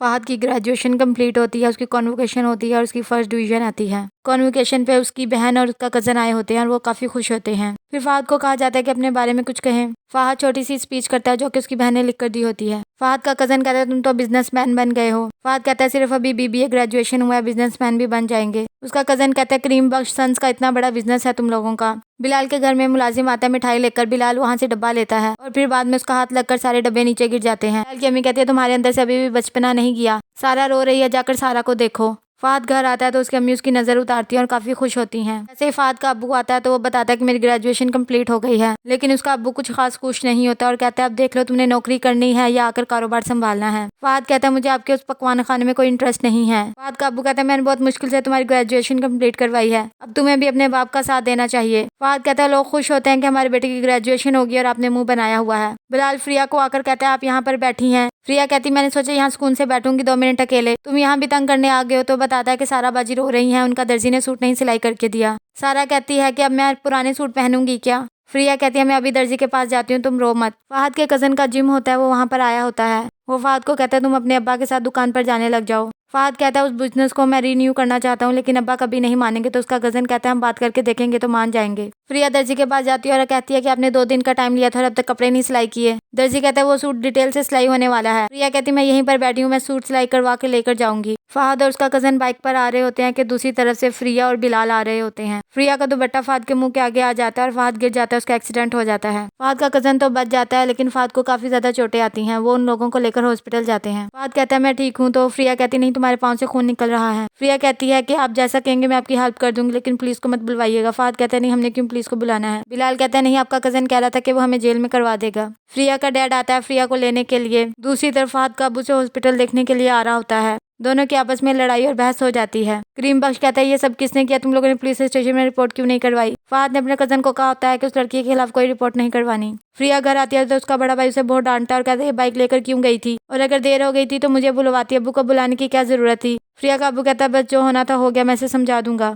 फहद की graduation complete होती है, उसकी कॉन्वोकेशन होती है और उसकी फर्स्ट डिवीजन आती है। कॉन्वोकेशन पे उसकी बहन और उसका कज़न आए होते हैं और वो काफ़ी खुश होते हैं। फिर फहद को कहा जाता है कि अपने बारे में कुछ कहें। फहद छोटी सी स्पीच करता है जो कि उसकी बहन ने लिख कर दी होती है। फहद का कज़न कहता है तुम तो बिजनेसमैन बन गए हो। फहद कहता है सिर्फ अभी बीबीए ग्रेजुएशन हुआ है, बिजनेसमैन भी बन जाएंगे। उसका कज़न कहता है क्रीम बख्श सन्स का इतना बड़ा बिजनेस है तुम लोगों का। बिलाल के घर में मुलाजिम आता है मिठाई लेकर। बिलाल वहाँ से डब्बा लेता है और फिर बाद में उसका हाथ लगकर सारे डब्बे नीचे गिर जाते हैं। बिलाल की अम्मी कहती है तुम्हारे अंदर से अभी भी बचपना नहीं गया। सारा रो रही है, जाकर सारा को देखो। फहद घर आता है तो उसकी अम्मी उसकी नज़र उतारती है और काफ़ी खुश होती हैं। ऐसे ही फहद का अब्बू आता है तो वो बताता है कि मेरी ग्रेजुएशन कंप्लीट हो गई है, लेकिन उसका अब्बू कुछ खास खुश नहीं होता और कहता है अब देख लो तुमने नौकरी करनी है या आकर कारोबार संभालना है। फहद कहता है मुझे आपके उस पकवान खाने में कोई इंटरेस्ट नहीं है। फहद का अब्बू कहता है मैंने बहुत मुश्किल से तुम्हारी ग्रेजुएशन कंप्लीट करवाई है, अब तुम्हें भी अपने बाप का साथ देना चाहिए। फहद कहता है लोग खुश होते हैं कि हमारे बेटे की ग्रेजुएशन होगी और आपने मुंह बनाया हुआ है। बिलाल फ्रिया को आकर कहता है आप यहाँ पर बैठी हैं। फ्रिया कहती मैंने सोचा यहाँ सुकून से बैठूंगी 2 मिनट अकेले, तुम यहाँ भी तंग करने आ गए हो। तो बताता है कि सारा बाजी रो रही हैं, उनका दर्जी ने सूट नहीं सिलाई करके दिया। सारा कहती है कि अब मैं पुराने सूट पहनूंगी क्या। फ्रिया कहती है मैं अभी दर्जी के पास जाती हूँ, तुम रो मत। फहद के कज़न का जिम होता है, वो वहाँ पर आया होता है। वो फहद को कहता है तुम अपने अब्बा के साथ दुकान पर जाने लग जाओ। फहद कहता है उस बिजनेस को मैं रीन्यू करना चाहता हूँ लेकिन अब्बा कभी नहीं मानेंगे। तो उसका कज़न कहता है हम बात करके देखेंगे तो मान जाएंगे। फ्रिया दर्जी के पास जाती है और कहती है कि आपने 2 दिन का टाइम लिया था और अब तक कपड़े नहीं सिलाई किए। दर्जी कहता है वो सूट डिटेल से सिलाई होने वाला है। फ्रिया कहती है मैं यहीं पर बैठी हूँ, मैं सूट सिलाई करवा के लेकर जाऊंगी। फहद और उसका कज़न बाइक पर आ रहे होते हैं कि दूसरी तरफ से फ्रिया और बिलाल आ रहे होते हैं। फ्रिया का दुपट्टा फहद के मुंह के आगे आ जाता है और फहद गिर जाता है, उसका एक्सीडेंट हो जाता है। फहद का कज़न तो बच जाता है लेकिन फहद को काफ़ी ज़्यादा चोटें आती हैं। वो उन लोगों को लेकर हॉस्पिटल जाते हैं। फहद कहता है मैं ठीक हूँ। तो फ्रिया कहती नहीं तुम्हारे पाँव से खून निकल रहा है। फ्रिया कहती है कि आप जैसा कहेंगे मैं आपकी हेल्प कर दूंगी लेकिन पुलिस को मत बुलवाइएगा। फहद कहता है नहीं हमने क्यों पुलिस को बुलाना है। बिलाल कहता है नहीं आपका कज़न कह रहा था कि वो हमें जेल में करवा देगा। फ्रिया का डैड आता है फ्रिया को लेने के लिए। दूसरी तरफ फहद का अब्बू से हॉस्पिटल देखने के लिए आ रहा होता है। दोनों की आपस में लड़ाई और बहस हो जाती है। क्रीम बख्श कहता है ये सब किसने किया, तुम लोगों ने पुलिस स्टेशन में रिपोर्ट क्यों नहीं करवाई। फहद ने अपने कज़न को कहा होता है कि उस लड़की के खिलाफ कोई रिपोर्ट नहीं करवानी। फ्रिया घर आती है तो उसका बड़ा भाई उसे बहुत डांटता है और कहता है बाइक लेकर क्यों गई थी और अगर देर हो गई थी तो मुझे बुलवाती, अब्बू को बुलाने की क्या जरूरत थी। फ्रिया का अब्बू कहता है बस जो होना था हो गया, मैं इसे समझा दूंगा।